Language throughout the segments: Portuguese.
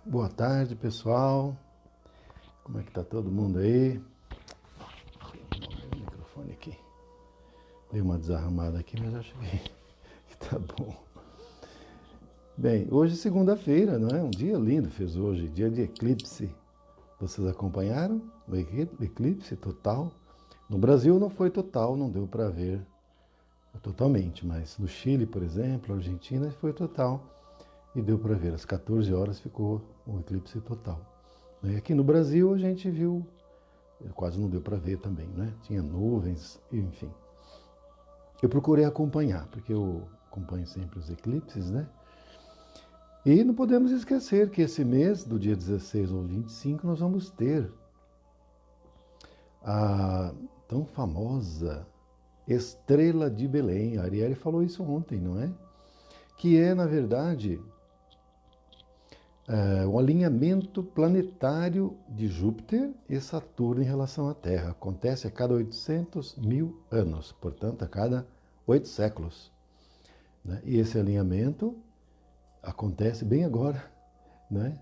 Boa tarde, pessoal. Como é que tá todo mundo aí? O microfone aqui. Dei uma desarrumada aqui, mas acho que tá bom. Bem, hoje é segunda-feira, não é? Um dia lindo fez hoje, dia de eclipse. Vocês acompanharam o eclipse total? No Brasil não foi total, não deu para ver totalmente, mas no Chile, por exemplo, Argentina foi total e deu para ver. Às 14 horas ficou um eclipse total. E aqui no Brasil a gente viu, quase não deu para ver também, né? Tinha nuvens, enfim. Eu procurei acompanhar, porque eu acompanho sempre os eclipses, né? E não podemos esquecer que esse mês, do dia 16 ao 25, nós vamos ter a tão famosa Estrela de Belém. A Arielle falou isso ontem, não é? Que é, na verdade, o alinhamento planetário de Júpiter e Saturno em relação à Terra. Acontece a cada 800 mil anos, portanto, a cada 8 séculos. Né? E esse alinhamento acontece bem agora, né?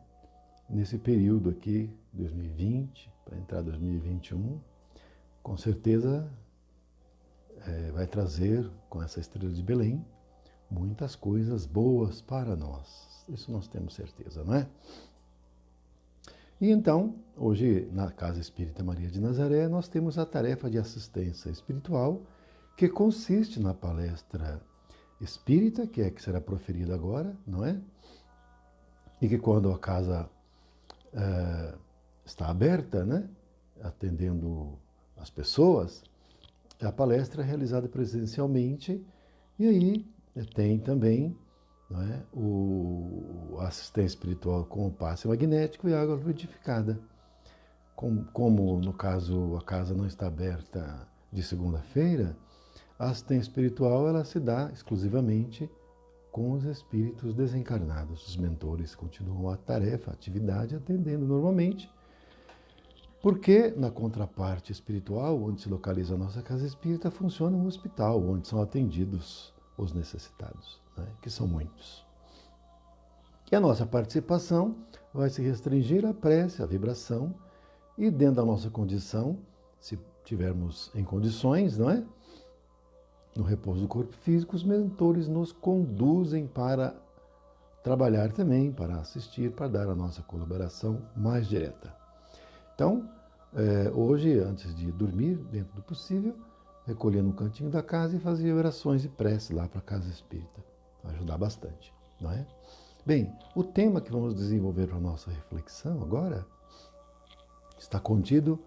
Nesse período aqui, 2020, para entrar 2021, com certeza vai trazer, com essa estrela de Belém, muitas coisas boas para nós. Isso nós temos certeza, não é? E então, hoje, na Casa Espírita Maria de Nazaré, nós temos a tarefa de assistência espiritual, que consiste na palestra espírita, que será proferida agora, não é? E que quando a casa está aberta, né, atendendo as pessoas, a palestra é realizada presencialmente, e aí tem também, não é, a assistência espiritual com o passe magnético e água fluidificada. Como no caso a casa não está aberta de segunda-feira, a assistência espiritual ela se dá exclusivamente com os espíritos desencarnados. Os mentores continuam a tarefa, a atividade, atendendo normalmente, porque na contraparte espiritual, onde se localiza a nossa casa espírita, funciona um hospital, onde são atendidos os necessitados, né, que são muitos. E a nossa participação vai se restringir à prece, à vibração, e dentro da nossa condição, se tivermos em condições, não é? No repouso do corpo físico, os mentores nos conduzem para trabalhar também, para assistir, para dar a nossa colaboração mais direta. Então, hoje, antes de dormir, dentro do possível, recolher no cantinho da casa e fazer orações e prece lá para a casa espírita. Vai ajudar bastante, não é? Bem, o tema que vamos desenvolver para a nossa reflexão agora está contido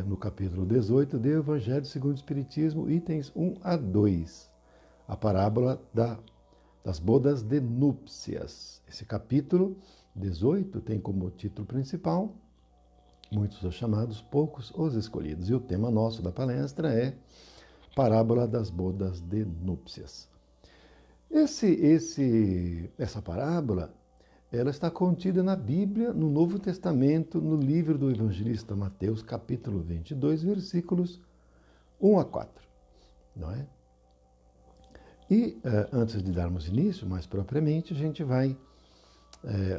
no capítulo 18 do Evangelho segundo o Espiritismo, itens 1 a 2, a parábola das bodas de núpcias. Esse capítulo 18 tem como título principal muitos são chamados, poucos os escolhidos. E o tema nosso da palestra é Parábola das Bodas de Núpcias. Essa parábola ela está contida na Bíblia, no Novo Testamento, no livro do evangelista Mateus, capítulo 22, versículos 1 a 4. Não é? E antes de darmos início, mais propriamente, a gente vai,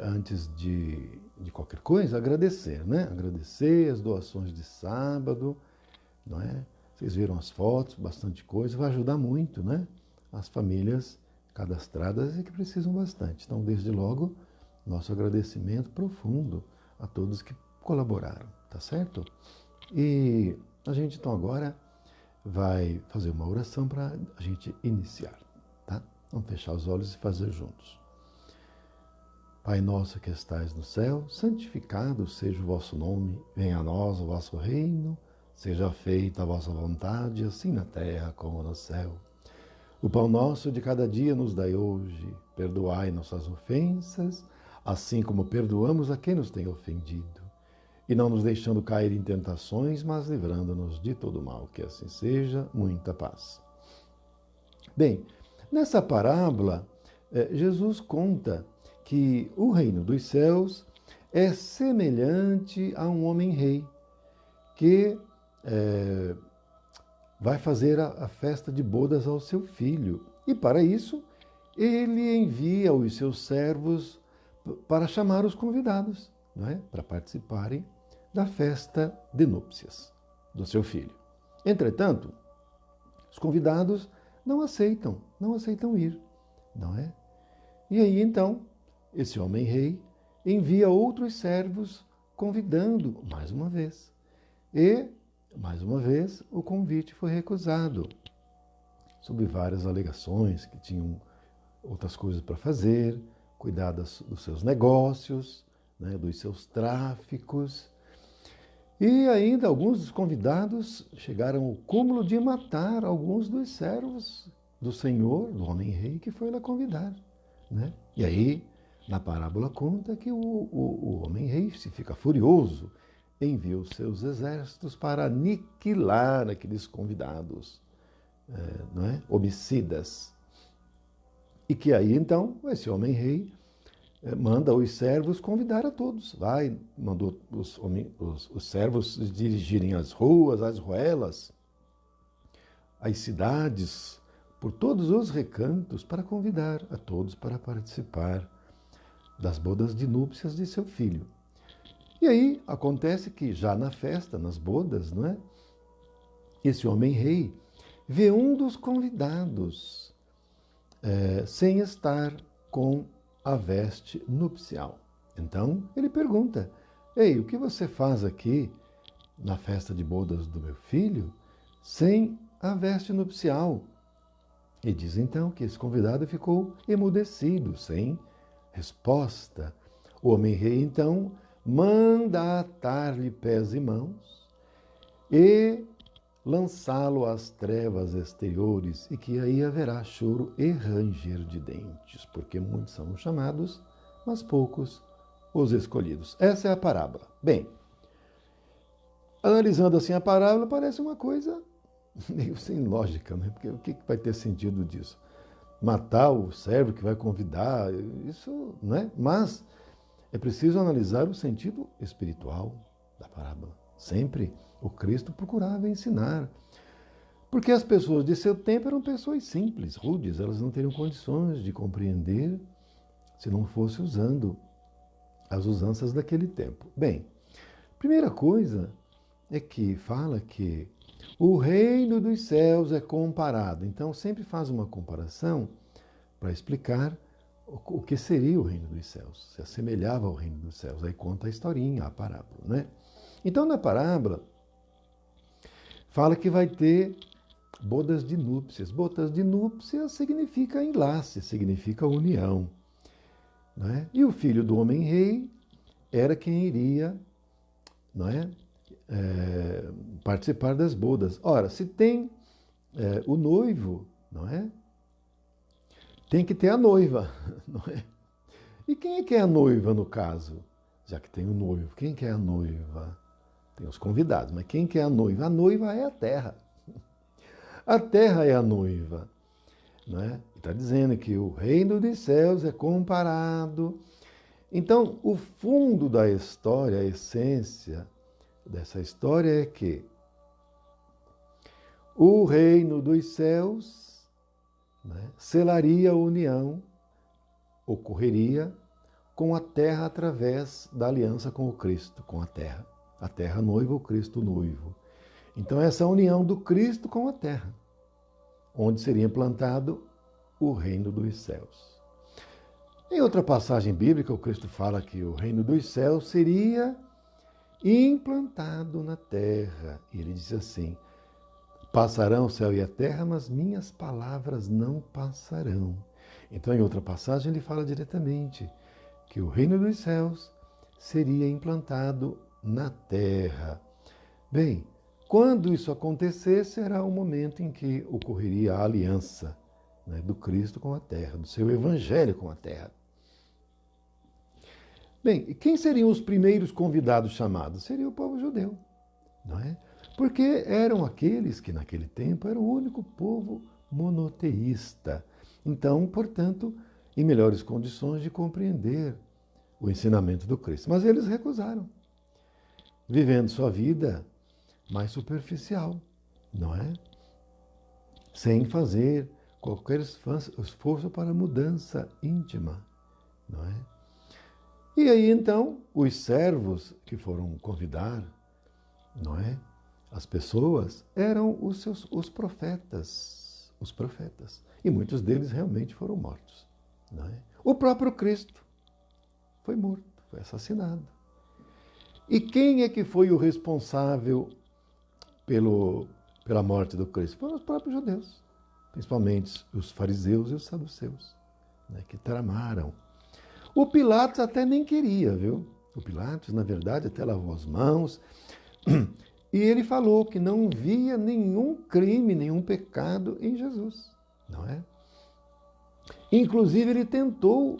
antes de qualquer coisa, agradecer, né? Agradecer as doações de sábado, não é? Vocês viram as fotos, bastante coisa, vai ajudar muito, né? As famílias cadastradas e que precisam bastante. Então, desde logo, nosso agradecimento profundo a todos que colaboraram, tá certo? E a gente, então, agora vai fazer uma oração para a gente iniciar, tá? Vamos fechar os olhos e fazer juntos. Pai nosso que estais no céu, santificado seja o vosso nome, venha a nós o vosso reino, seja feita a vossa vontade, assim na terra como no céu. O pão nosso de cada dia nos dai hoje, perdoai nossas ofensas, assim como perdoamos a quem nos tem ofendido. E não nos deixando cair em tentações, mas livrando-nos de todo mal, que assim seja, muita paz. Bem, nessa parábola, Jesus conta que o reino dos céus é semelhante a um homem-rei que vai fazer a festa de bodas ao seu filho. E para isso, ele envia os seus servos para chamar os convidados, não é? Para participarem da festa de núpcias do seu filho. Entretanto, os convidados não aceitam ir, não é? E aí então, esse homem-rei envia outros servos convidando mais uma vez. E, mais uma vez, o convite foi recusado, sob várias alegações que tinham outras coisas para fazer, cuidar dos seus negócios, né, dos seus tráficos. E ainda alguns dos convidados chegaram ao cúmulo de matar alguns dos servos do Senhor, do homem-rei, que foi lá convidar. Né? E aí, na parábola conta que o homem-rei se fica furioso, envia os seus exércitos para aniquilar aqueles convidados, não é? Homicidas. E que aí, então, esse homem-rei manda os servos convidar a todos. Mandou os servos dirigirem as ruas, as ruelas, as cidades, por todos os recantos, para convidar a todos para participar das bodas de núpcias de seu filho. E aí acontece que já na festa, nas bodas, não é? Esse homem-rei vê um dos convidados sem estar com a veste nupcial. Então ele pergunta: ei, o que você faz aqui na festa de bodas do meu filho sem a veste nupcial? E diz então que esse convidado ficou emudecido, sem resposta. O homem-rei então manda atar-lhe pés e mãos e lançá-lo às trevas exteriores, e que aí haverá choro e ranger de dentes, porque muitos são os chamados, mas poucos os escolhidos. Essa é a parábola. Bem, analisando assim a parábola, parece uma coisa meio sem lógica, né? Porque o que vai ter sentido disso? Matar o servo que vai convidar, isso, né? Mas é preciso analisar o sentido espiritual da parábola. Sempre o Cristo procurava ensinar. Porque as pessoas de seu tempo eram pessoas simples, rudes, elas não teriam condições de compreender se não fosse usando as usanças daquele tempo. Bem, primeira coisa é que fala que o reino dos céus é comparado. Então sempre faz uma comparação para explicar o que seria o reino dos céus. Se assemelhava ao reino dos céus. Aí conta a historinha, a parábola, né? Então na parábola fala que vai ter bodas de núpcias. Bodas de núpcias significa enlace, significa união. Não é? E o filho do homem-rei era quem iria, não é? Participar das bodas. Ora, se tem o noivo, não é? Tem que ter a noiva, não é? E quem é que é a noiva no caso? Já que tem o noivo, quem que é a noiva? Tem os convidados, mas quem que é a noiva? A noiva é a terra. A terra é a noiva, não é? Está dizendo que o reino dos céus é comparado. Então, o fundo da história, a essência dessa história é que o reino dos céus, né, selaria a união, ocorreria com a terra através da aliança com o Cristo, com a terra noiva, o Cristo noivo. Então essa união do Cristo com a terra, onde seria implantado o reino dos céus. Em outra passagem bíblica, o Cristo fala que o reino dos céus seria implantado na terra. E ele diz assim: passarão o céu e a terra, mas minhas palavras não passarão. Então, em outra passagem, ele fala diretamente que o reino dos céus seria implantado na terra. Bem, quando isso acontecer, será o momento em que ocorreria a aliança, né, do Cristo com a terra, do seu evangelho com a terra. Bem, e quem seriam os primeiros convidados chamados? Seria o povo judeu, não é? Porque eram aqueles que naquele tempo eram o único povo monoteísta. Então, portanto, em melhores condições de compreender o ensinamento do Cristo. Mas eles recusaram, vivendo sua vida mais superficial, não é? Sem fazer qualquer esforço para mudança íntima, não é? E aí então os servos que foram convidar, não é, as pessoas, eram os profetas, os profetas. E muitos deles realmente foram mortos, não é? O próprio Cristo foi morto, foi assassinado. E quem é que foi o responsável pela morte do Cristo? Foram os próprios judeus, principalmente os fariseus e os saduceus, né, que tramaram. O Pilatos até nem queria, viu? O Pilatos, na verdade, até lavou as mãos. E ele falou que não via nenhum crime, nenhum pecado em Jesus, não é? Inclusive, ele tentou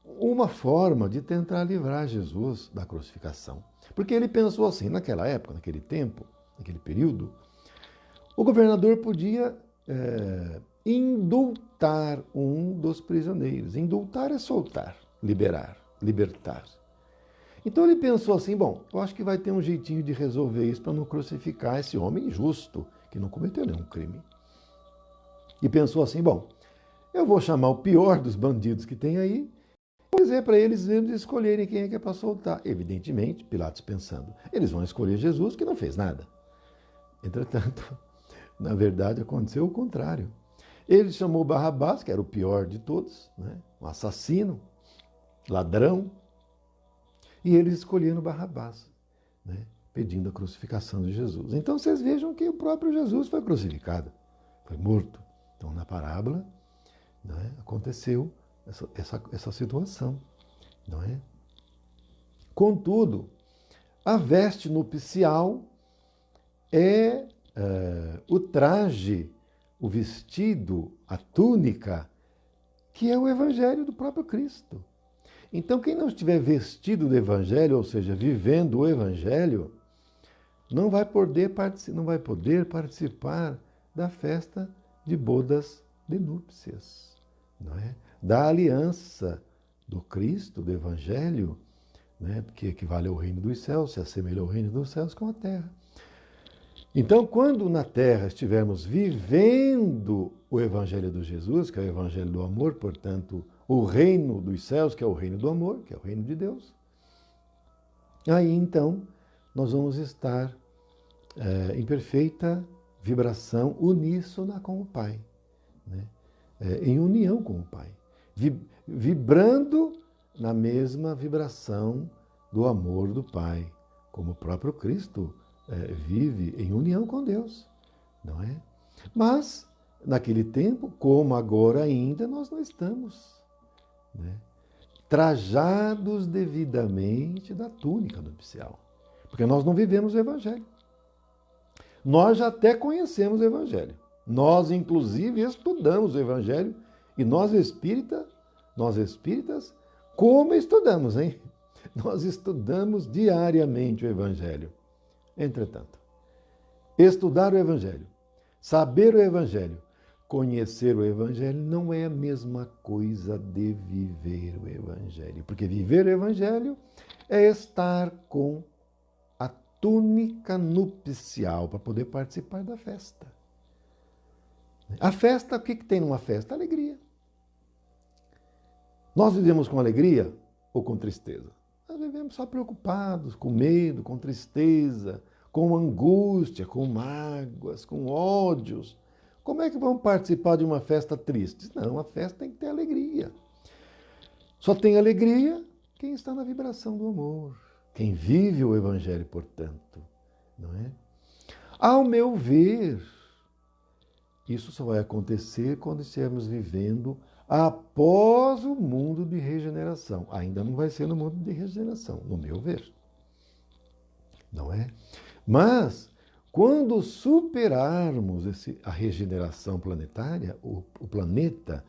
uma forma de tentar livrar Jesus da crucificação. Porque ele pensou assim, naquela época, naquele tempo, naquele período, o governador podia indultar um dos prisioneiros. Indultar é soltar, libertar. Então ele pensou assim, bom, eu acho que vai ter um jeitinho de resolver isso para não crucificar esse homem injusto, que não cometeu nenhum crime. E pensou assim, bom, eu vou chamar o pior dos bandidos que tem aí, vou dizer para eles escolherem quem é que é para soltar. Evidentemente, Pilatos pensando, eles vão escolher Jesus, que não fez nada. Entretanto, na verdade, aconteceu o contrário. Ele chamou Barrabás, que era o pior de todos, né? Um assassino, ladrão, e eles escolheram Barrabás, né? Pedindo a crucificação de Jesus. Então vocês vejam que o próprio Jesus foi crucificado, foi morto. Então na parábola, né, aconteceu essa situação, não é? Contudo, a veste nupcial é o traje, o vestido, a túnica, que é o evangelho do próprio Cristo. Então, quem não estiver vestido do evangelho, ou seja, vivendo o evangelho, não vai poder participar da festa de bodas de núpcias, não é? Da aliança do Cristo, do evangelho, né? Que equivale ao reino dos céus, se assemelha ao reino dos céus com a terra. Então, quando na terra estivermos vivendo o evangelho de Jesus, que é o evangelho do amor, portanto, o reino dos céus, que é o reino do amor, que é o reino de Deus, aí então nós vamos estar em perfeita vibração uníssona com o Pai, né? Em união com o Pai, vibrando na mesma vibração do amor do Pai, como o próprio Cristo vive em união com Deus, não é? Mas, naquele tempo, como agora ainda, nós não estamos, né, trajados devidamente da túnica nupcial, porque nós não vivemos o Evangelho. Nós já até conhecemos o Evangelho. Nós, inclusive, estudamos o Evangelho e nós espíritas, como estudamos, hein? Nós estudamos diariamente o Evangelho. Entretanto, estudar o Evangelho, saber o Evangelho, conhecer o Evangelho não é a mesma coisa de viver o Evangelho. Porque viver o Evangelho é estar com a túnica nupcial para poder participar da festa. A festa, o que tem numa festa? Alegria. Nós vivemos com alegria ou com tristeza? Nós vivemos só preocupados, com medo, com tristeza, com angústia, com mágoas, com ódios. Como é que vamos participar de uma festa triste? Não, a festa tem que ter alegria. Só tem alegria quem está na vibração do amor, quem vive o Evangelho, portanto, não é? Ao meu ver, isso só vai acontecer quando estivermos vivendo após o mundo de regeneração. Ainda não vai ser no mundo de regeneração, no meu ver. Não é? Mas, quando superarmos a regeneração planetária, o planeta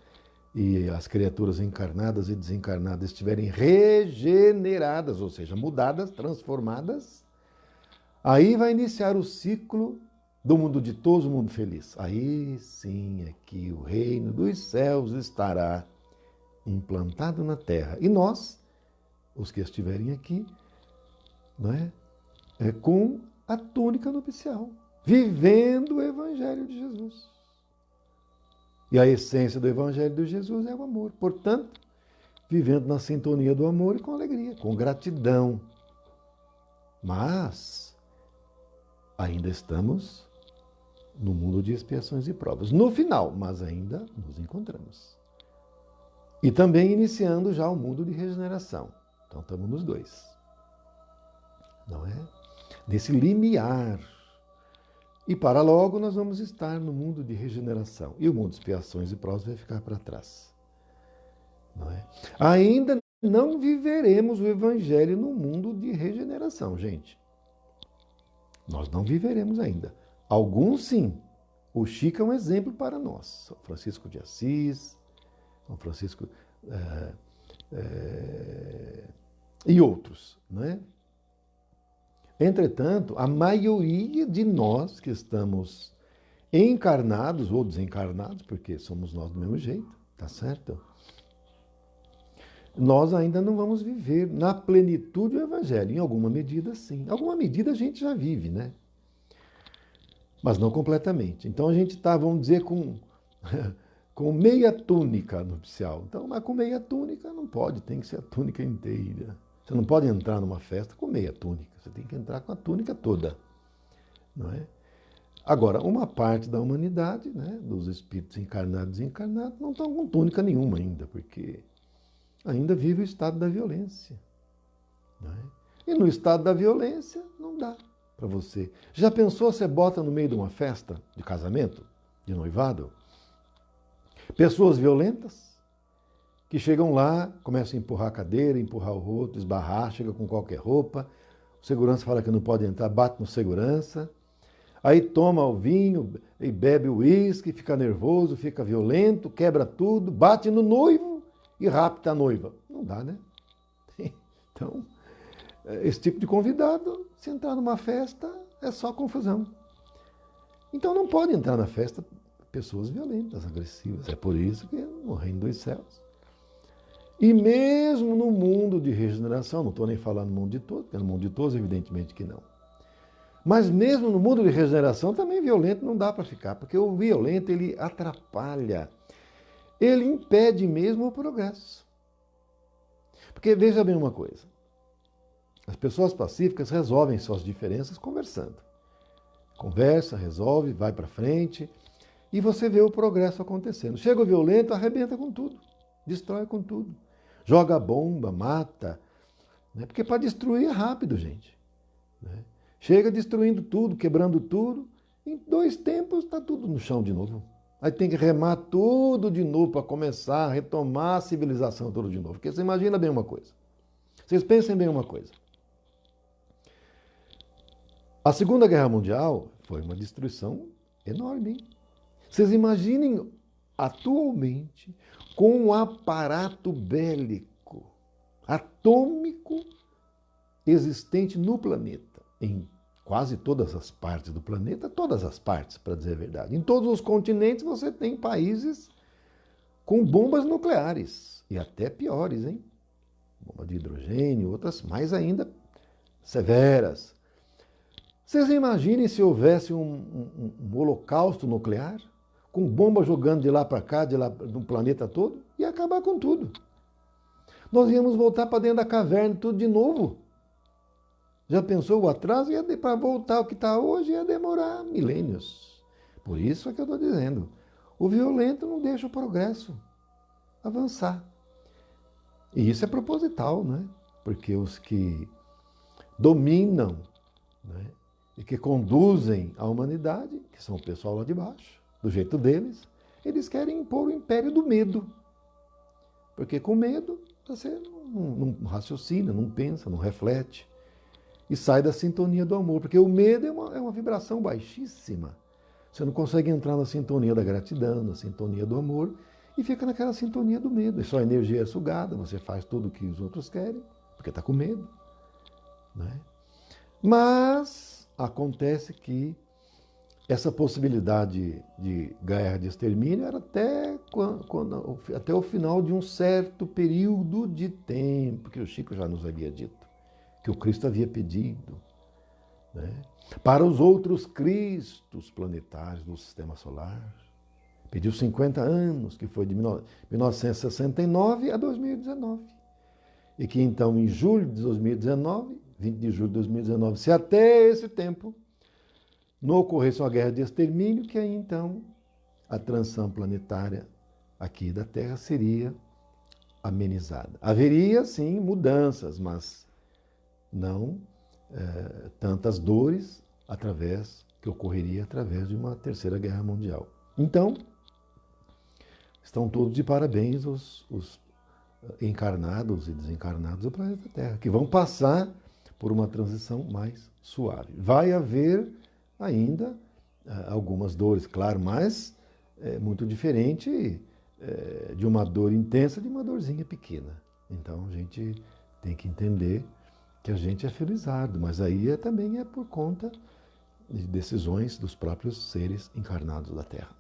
e as criaturas encarnadas e desencarnadas estiverem regeneradas, ou seja, mudadas, transformadas, aí vai iniciar o ciclo do mundo ditoso, mundo feliz. Aí sim é que o reino dos céus estará implantado na terra. E nós, os que estiverem aqui, não é? Com a túnica nupcial, vivendo o Evangelho de Jesus. E a essência do Evangelho de Jesus é o amor. Portanto, vivendo na sintonia do amor e com alegria, com gratidão. Mas ainda estamos no mundo de expiações e provas. No final, mas ainda nos encontramos. E também iniciando já o mundo de regeneração. Então estamos nos dois. Não é? Nesse limiar. E para logo nós vamos estar no mundo de regeneração. E o mundo de expiações e provas vai ficar para trás. Não é? Ainda não viveremos o Evangelho no mundo de regeneração, gente. Nós não viveremos ainda. Alguns sim. O Chico é um exemplo para nós. São Francisco de Assis, São Francisco e outros, não é? Entretanto, a maioria de nós que estamos encarnados ou desencarnados, porque somos nós do mesmo jeito, tá certo? Nós ainda não vamos viver na plenitude o Evangelho. Em alguma medida, sim. Em alguma medida a gente já vive, né? Mas não completamente. Então a gente está, vamos dizer, com meia túnica nupcial. Então, mas com meia túnica não pode, tem que ser a túnica inteira. Você não pode entrar numa festa com meia túnica, você tem que entrar com a túnica toda. Não é? Agora, uma parte da humanidade, né, dos espíritos encarnados e desencarnados, não estão com túnica nenhuma ainda, porque ainda vive o estado da violência. Não é? E no estado da violência não dá para você. Já pensou, você bota no meio de uma festa de casamento, de noivado, pessoas violentas que chegam lá, começam a empurrar a cadeira, empurrar o rosto, esbarrar, chega com qualquer roupa, o segurança fala que não pode entrar, bate no segurança, aí toma o vinho e bebe o uísque, fica nervoso, fica violento, quebra tudo, bate no noivo e rapta a noiva. Não dá, né? Então, esse tipo de convidado, se entrar numa festa, é só confusão. Então não pode entrar na festa pessoas violentas, agressivas. É por isso que no reino dos céus. E mesmo no mundo de regeneração, não estou nem falando no mundo de todos, porque no mundo de todos evidentemente que não. Mas mesmo no mundo de regeneração também violento não dá para ficar, porque o violento ele atrapalha, ele impede mesmo o progresso. Porque veja bem uma coisa, as pessoas pacíficas resolvem suas diferenças conversando. Conversa, resolve, vai para frente e você vê o progresso acontecendo. Chega o violento, arrebenta com tudo, destrói com tudo. Joga bomba, mata, né? Porque para destruir é rápido, gente. Né? Chega destruindo tudo, quebrando tudo, em 2 tempos está tudo no chão de novo. Aí tem que remar tudo de novo para começar a retomar a civilização tudo de novo. Porque você imagina bem uma coisa. Vocês pensem bem uma coisa. A Segunda Guerra Mundial foi uma destruição enorme, hein? Vocês imaginem atualmente com um aparato bélico atômico existente no planeta, em quase todas as partes do planeta, todas as partes, para dizer a verdade. Em todos os continentes você tem países com bombas nucleares, e até piores, hein? Bomba de hidrogênio, outras mais ainda severas. Vocês imaginem se houvesse um holocausto nuclear, com bomba jogando de lá para cá, de lá no planeta todo, ia acabar com tudo. Nós íamos voltar para dentro da caverna tudo de novo. Já pensou o atraso? Para voltar ao que está hoje ia demorar milênios. Por isso é que eu estou dizendo, o violento não deixa o progresso avançar. E isso é proposital, né? Porque os que dominam, né, e que conduzem a humanidade, que são o pessoal lá de baixo, do jeito deles, eles querem impor o império do medo. Porque com medo você não raciocina, não pensa, não reflete. E sai da sintonia do amor. Porque o medo é uma vibração baixíssima. Você não consegue entrar na sintonia da gratidão, na sintonia do amor, e fica naquela sintonia do medo. E sua energia é sugada, você faz tudo o que os outros querem, porque está com medo. Né? Mas acontece que essa possibilidade de guerra de extermínio era até o final de um certo período de tempo, que o Chico já nos havia dito, que o Cristo havia pedido, né? Para os outros Cristos planetários do sistema solar. Pediu 50 anos, que foi de 1969 a 2019. E que então, em julho de 2019, 20 de julho de 2019, se até esse tempo não ocorresse uma guerra de extermínio, que aí então a transição planetária aqui da Terra seria amenizada. Haveria, sim, mudanças, mas não tantas dores que ocorreria através de uma terceira guerra mundial. Então, estão todos de parabéns os encarnados e desencarnados do planeta Terra, que vão passar por uma transição mais suave. Vai haver ainda algumas dores, claro, mas é muito diferente de uma dor intensa de uma dorzinha pequena. Então a gente tem que entender que a gente é felizardo, mas aí também é por conta de decisões dos próprios seres encarnados da Terra.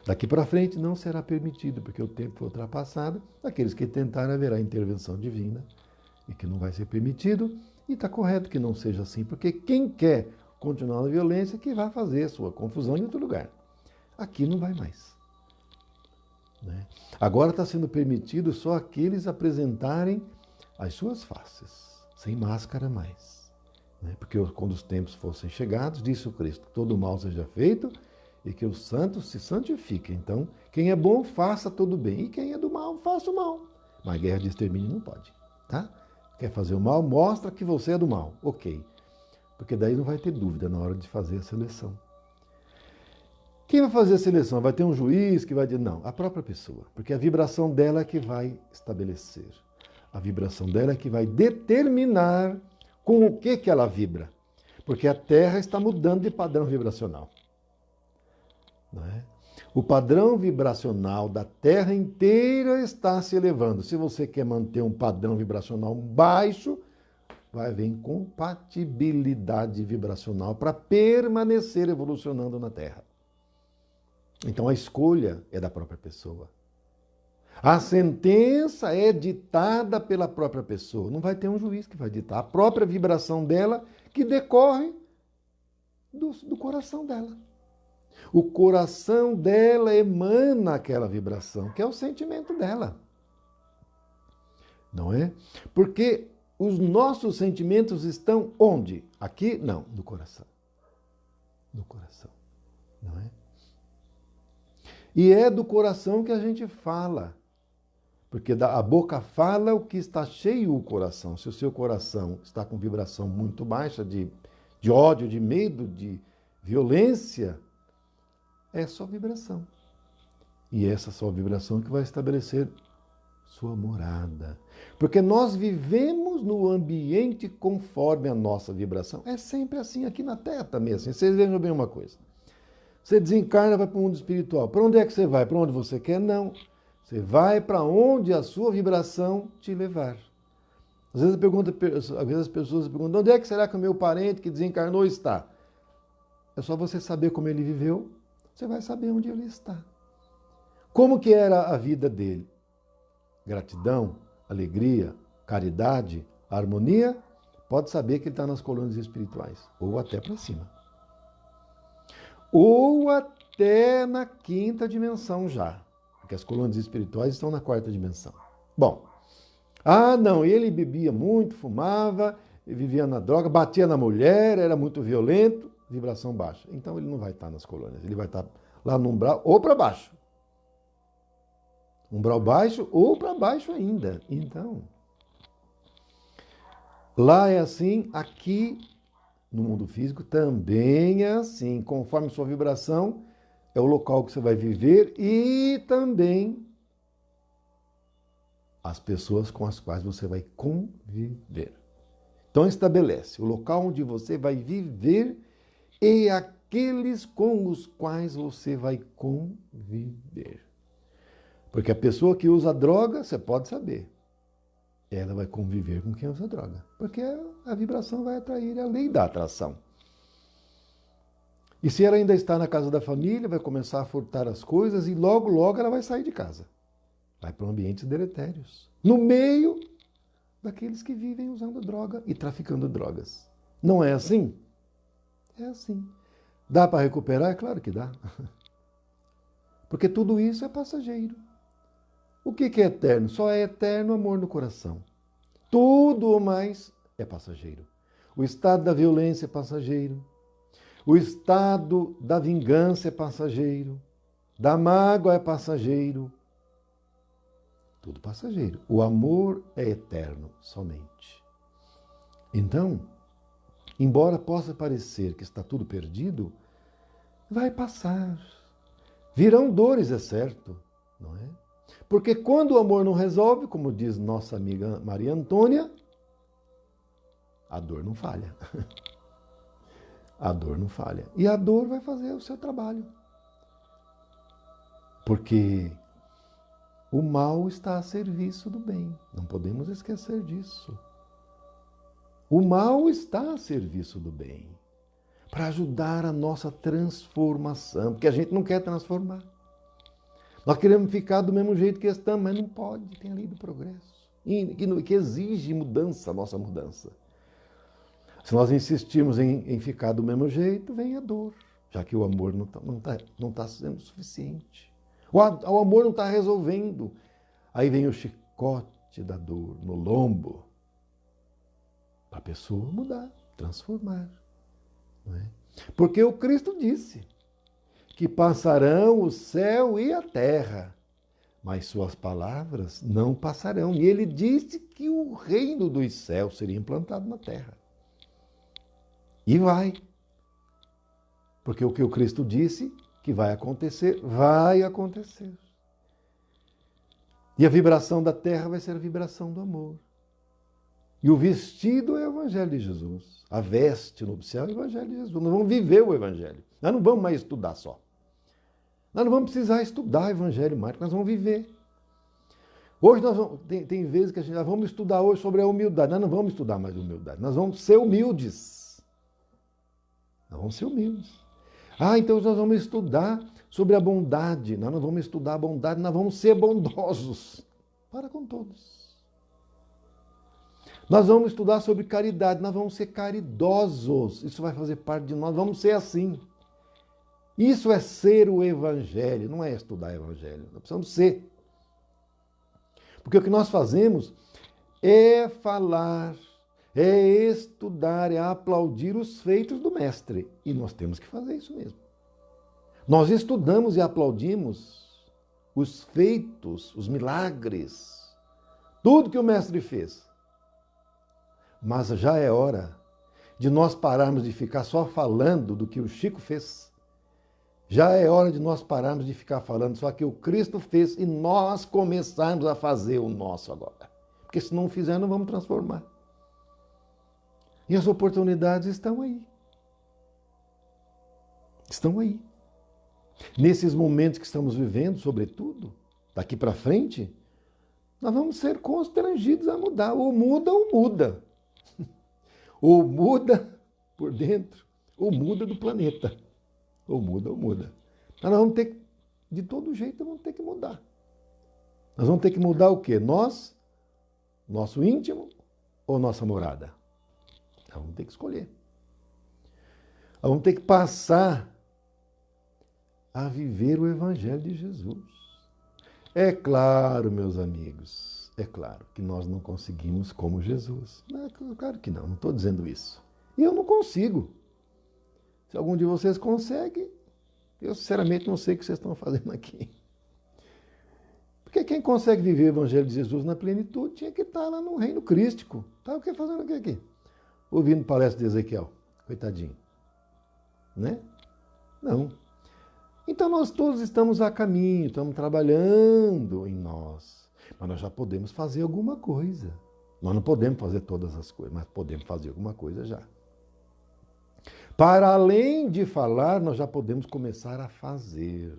Daqui para frente não será permitido, porque o tempo foi ultrapassado. Aqueles que tentarem haverá intervenção divina e que não vai ser permitido. E está correto que não seja assim, porque quem quer continuar na violência que vai fazer sua confusão em outro lugar. Aqui não vai mais. Né? Agora está sendo permitido só aqueles apresentarem as suas faces, sem máscara mais. Né? Porque quando os tempos fossem chegados, disse o Cristo, todo mal seja feito e que os santos se santifiquem. Então, quem é bom, faça todo bem. E quem é do mal, faça o mal. Mas guerra de extermínio não pode. Tá? Quer fazer o mal, mostra que você é do mal. Ok. Porque daí não vai ter dúvida na hora de fazer a seleção. Quem vai fazer a seleção? Vai ter um juiz que vai dizer, não, a própria pessoa. Porque a vibração dela é que vai estabelecer. A vibração dela é que vai determinar com o que ela vibra. Porque a Terra está mudando de padrão vibracional. Não é? O padrão vibracional da Terra inteira está se elevando. Se você quer manter um padrão vibracional baixo, vai haver incompatibilidade vibracional para permanecer evolucionando na Terra. Então a escolha é da própria pessoa. A sentença é ditada pela própria pessoa. Não vai ter um juiz que vai ditar. A própria vibração dela que decorre do coração dela. O coração dela emana aquela vibração, que é o sentimento dela. Não é? Porque os nossos sentimentos estão onde? Aqui? Não, no coração. No coração. Não é? E é do coração que a gente fala. Porque a boca fala o que está cheio o coração. Se o seu coração está com vibração muito baixa de ódio, de medo, de violência, é só vibração. E essa só vibração que vai estabelecer sua morada. Porque nós vivemos no ambiente conforme a nossa vibração. É sempre assim, aqui na Terra também assim. Vocês vejam bem uma coisa. Você desencarna, vai para o mundo espiritual. Para onde é que você vai? Para onde você quer? Não. Você vai para onde a sua vibração te levar. Às vezes as pessoas perguntam, onde é que será que o meu parente que desencarnou está? É só você saber como ele viveu, você vai saber onde ele está. Como que era a vida dele? Gratidão, alegria, caridade, harmonia? Pode saber que ele está nas colônias espirituais, ou até para cima. Ou até na quinta dimensão já, porque as colônias espirituais estão na quarta dimensão. Bom, não, ele bebia muito, fumava, vivia na droga, batia na mulher, era muito violento, vibração baixa. Então ele não vai estar nas colônias, ele vai estar lá no umbral ou para baixo. Umbral baixo ou para baixo ainda. Então, lá é assim, aqui no mundo físico também é assim. Conforme sua vibração, é o local que você vai viver e também as pessoas com as quais você vai conviver. Então estabelece o local onde você vai viver e aqueles com os quais você vai conviver. Porque a pessoa que usa droga, você pode saber, ela vai conviver com quem usa droga. Porque a vibração vai atrair, é a lei da atração. E se ela ainda está na casa da família, vai começar a furtar as coisas e logo, logo ela vai sair de casa. Vai para ambientes deletérios. No meio daqueles que vivem usando droga e traficando drogas. Não é assim? É assim. Dá para recuperar? É claro que dá. Porque tudo isso é passageiro. O que é eterno? Só é eterno amor no coração. Tudo o mais é passageiro. O estado da violência é passageiro. O estado da vingança é passageiro. Da mágoa é passageiro. Tudo passageiro. O amor é eterno somente. Então, embora possa parecer que está tudo perdido, vai passar. Virão dores, é certo, não é? Porque quando o amor não resolve, como diz nossa amiga Maria Antônia, a dor não falha. A dor não falha. E a dor vai fazer o seu trabalho. Porque o mal está a serviço do bem. Não podemos esquecer disso. O mal está a serviço do bem. Para ajudar a nossa transformação. Porque a gente não quer transformar. Nós queremos ficar do mesmo jeito que estamos, mas não pode. Tem a lei do progresso. Que exige mudança, a nossa mudança. Se nós insistirmos em ficar do mesmo jeito, vem a dor. Já que o amor não tá sendo suficiente. O amor não está resolvendo. Aí vem o chicote da dor no lombo. Para a pessoa mudar, transformar. Não é? Porque o Cristo disse que passarão o céu e a terra, mas suas palavras não passarão. E ele disse que o reino dos céus seria implantado na terra. E vai. Porque o que o Cristo disse que vai acontecer, vai acontecer. E a vibração da terra vai ser a vibração do amor. E o vestido é o Evangelho de Jesus. A veste nupcial é o Evangelho de Jesus. Nós vamos viver o Evangelho. Nós não vamos mais estudar só. Nós não vamos precisar estudar o Evangelho mais, nós vamos viver. Hoje tem vezes que nós vamos estudar hoje sobre a humildade. Nós não vamos estudar mais humildade. Nós vamos ser humildes. Nós vamos ser humildes. Então nós vamos estudar sobre a bondade. Nós não vamos estudar a bondade, nós vamos ser bondosos. Para com todos. Nós vamos estudar sobre caridade, nós vamos ser caridosos. Isso vai fazer parte de nós, vamos ser assim. Isso é ser o Evangelho, não é estudar o Evangelho. Nós precisamos ser. Porque o que nós fazemos é falar, é estudar, é aplaudir os feitos do Mestre. E nós temos que fazer isso mesmo. Nós estudamos e aplaudimos os feitos, os milagres, tudo que o Mestre fez. Mas já é hora de nós pararmos de ficar só falando do que o Chico fez. Já é hora de nós pararmos de ficar falando só que o Cristo fez e nós começarmos a fazer o nosso agora. Porque se não fizer, não vamos transformar. E as oportunidades estão aí. Estão aí. Nesses momentos que estamos vivendo, sobretudo, daqui para frente, nós vamos ser constrangidos a mudar. Ou muda ou muda. Ou muda por dentro, ou muda do planeta. Ou muda ou muda. Mas nós vamos ter que, de todo jeito, vamos ter que mudar. Nós vamos ter que mudar o quê? Nós, nosso íntimo ou nossa morada? Nós vamos ter que escolher. Nós vamos ter que passar a viver o Evangelho de Jesus. É claro, meus amigos, é claro que nós não conseguimos como Jesus. Claro que não estou dizendo isso. E eu não consigo. Se algum de vocês consegue, eu sinceramente não sei o que vocês estão fazendo aqui. Porque quem consegue viver o Evangelho de Jesus na plenitude tinha que estar lá no reino crístico. Está o que fazendo aqui? Ouvindo palestra de Ezequiel. Coitadinho. Né? Não. Então nós todos estamos a caminho, estamos trabalhando em nós. Mas nós já podemos fazer alguma coisa. Nós não podemos fazer todas as coisas, mas podemos fazer alguma coisa já. Para além de falar, nós já podemos começar a fazer.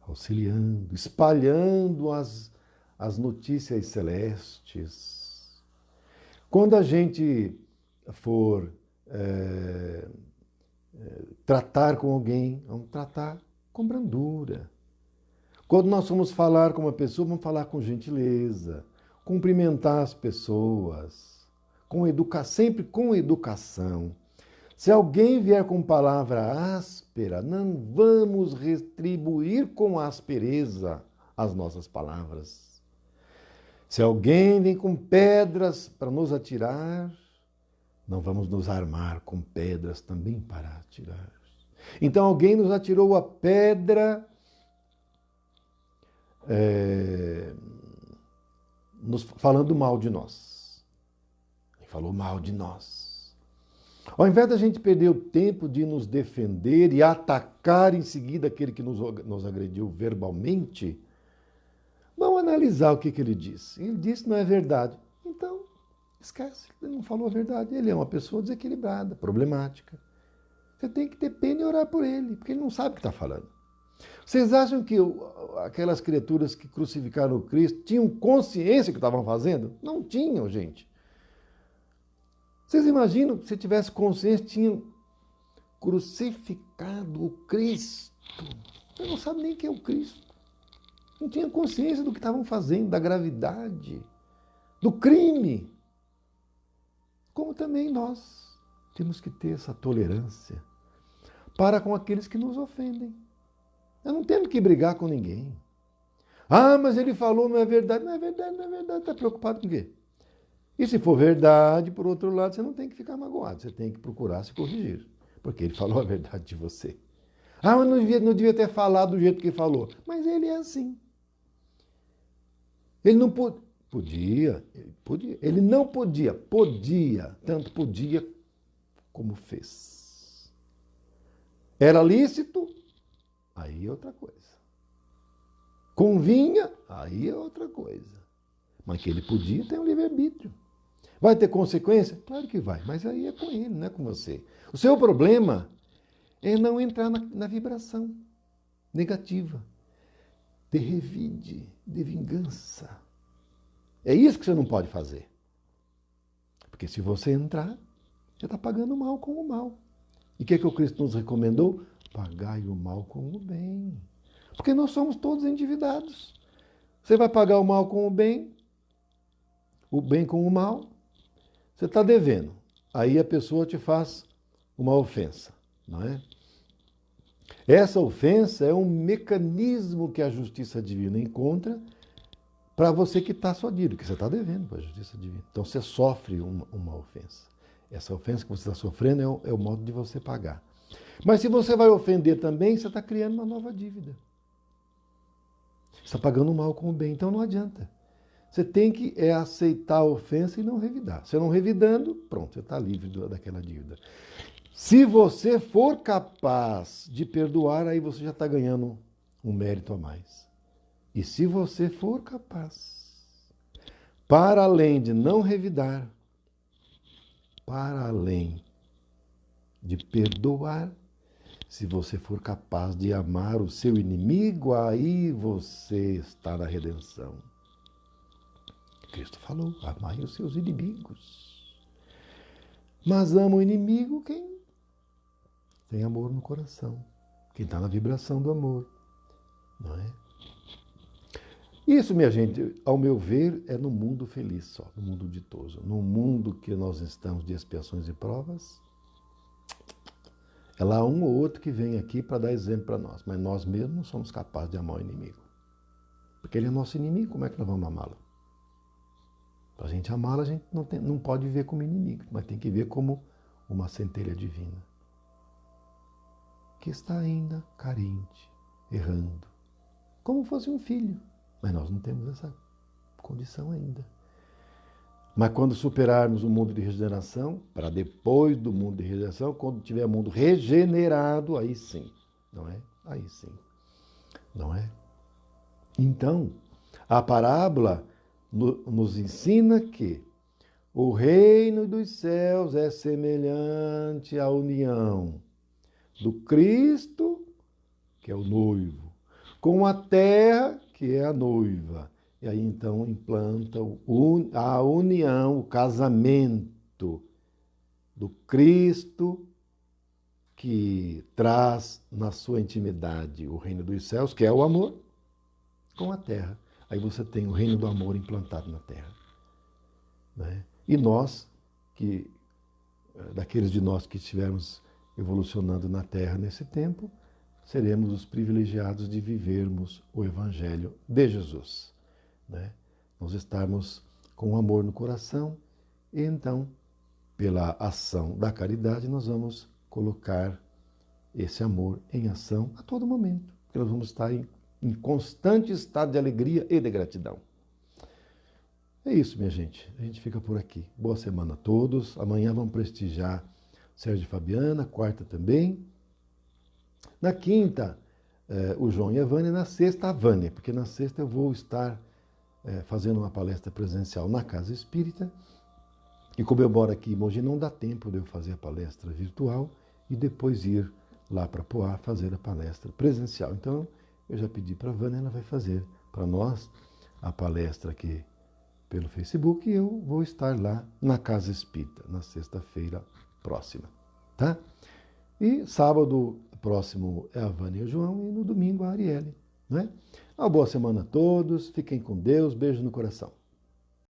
Auxiliando, espalhando as notícias celestes. Quando a gente for tratar com alguém, vamos tratar com brandura. Quando nós formos falar com uma pessoa, vamos falar com gentileza, cumprimentar as pessoas, sempre com educação, Se alguém vier com palavra áspera, não vamos retribuir com aspereza as nossas palavras. Se alguém vem com pedras para nos atirar, não vamos nos armar com pedras também para atirar. Então alguém nos atirou a pedra, falando mal de nós. Falou mal de nós. Ao invés da gente perder o tempo de nos defender e atacar em seguida aquele que nos agrediu verbalmente, vamos analisar o que ele disse. Ele disse que não é verdade. Então, esquece, ele não falou a verdade. Ele é uma pessoa desequilibrada, problemática. Você tem que ter pena e orar por ele, porque ele não sabe o que está falando. Vocês acham que aquelas criaturas que crucificaram o Cristo tinham consciência do que estavam fazendo? Não tinham, gente. Vocês imaginam que se tivesse consciência, tinham crucificado o Cristo? Você não sabe nem quem é o Cristo. Não tinha consciência do que estavam fazendo, da gravidade, do crime. Como também nós temos que ter essa tolerância para com aqueles que nos ofendem. Eu não tenho que brigar com ninguém. Ah, mas ele falou, não é verdade. Não é verdade, não é verdade. Está preocupado com o quê? E se for verdade, por outro lado, você não tem que ficar magoado. Você tem que procurar se corrigir. Porque ele falou a verdade de você. Ah, mas não devia ter falado do jeito que falou. Mas ele é assim. Ele não podia. Ele não podia. Podia. Tanto podia como fez. Era lícito? Aí é outra coisa. Convinha? Aí é outra coisa. Mas que ele podia ter um livre-arbítrio. Vai ter consequência? Claro que vai, mas aí é com ele, não é com você. O seu problema é não entrar na vibração negativa, de revide, de vingança. É isso que você não pode fazer. Porque se você entrar, você está pagando o mal com o mal. E o que é que o Cristo nos recomendou? Pagai o mal com o bem. Porque nós somos todos endividados. Você vai pagar o mal com o bem com o mal, você está devendo. Aí a pessoa te faz uma ofensa, não é? Essa ofensa é um mecanismo que a justiça divina encontra para você quitar sua dívida, que você está devendo para a justiça divina. Então você sofre uma ofensa. Essa ofensa que você está sofrendo é o modo de você pagar. Mas se você vai ofender também, você está criando uma nova dívida. Você está pagando o mal com o bem, então não adianta. Você tem que aceitar a ofensa e não revidar. Se não revidando, pronto, você está livre daquela dívida. Se você for capaz de perdoar, aí você já está ganhando um mérito a mais. E se você for capaz, para além de não revidar, para além de perdoar, se você for capaz de amar o seu inimigo, aí você está na redenção. Cristo falou, amai os seus inimigos. Mas ama o inimigo quem tem amor no coração, quem está na vibração do amor, não é? Isso, minha gente, ao meu ver, é no mundo feliz só, no mundo ditoso. No mundo que nós estamos de expiações e provas, é lá um ou outro que vem aqui para dar exemplo para nós, mas nós mesmos não somos capazes de amar o inimigo. Porque ele é nosso inimigo, como é que nós vamos amá-lo? Para a gente amá-lo, a gente não pode ver como inimigo, mas tem que ver como uma centelha divina. Que está ainda carente, errando, como fosse um filho. Mas nós não temos essa condição ainda. Mas quando superarmos o mundo de regeneração, para depois do mundo de regeneração, quando tiver mundo regenerado, aí sim, não é? Aí sim, não é? Então, a parábola nos ensina que o reino dos céus é semelhante à união do Cristo, que é o noivo, com a terra, que é a noiva. E aí então implanta a união, o casamento do Cristo, que traz na sua intimidade o reino dos céus, que é o amor, com a terra. Aí você tem o reino do amor implantado na terra. Né? E nós, que daqueles de nós que estivermos evolucionando na Terra nesse tempo, seremos os privilegiados de vivermos o Evangelho de Jesus, né? Nós estarmos com amor no coração e então, pela ação da caridade, nós vamos colocar esse amor em ação a todo momento, porque nós vamos estar em constante estado de alegria e de gratidão. É isso, minha gente. A gente fica por aqui. Boa semana a todos. Amanhã vamos prestigiar Sérgio e Fabiana, quarta também. Na quinta, o João e a Vânia. Na sexta, a Vânia, porque na sexta eu vou estar fazendo uma palestra presencial na Casa Espírita. E como eu moro aqui em Mogi, não dá tempo de eu fazer a palestra virtual e depois ir lá para Poá fazer a palestra presencial. Então, eu já pedi para a Vânia, ela vai fazer para nós a palestra aqui pelo Facebook e eu vou estar lá na Casa Espírita, na sexta-feira próxima, tá? E sábado próximo é a Vânia e o João e no domingo a Arielle, né? Uma boa semana a todos, fiquem com Deus, beijo no coração.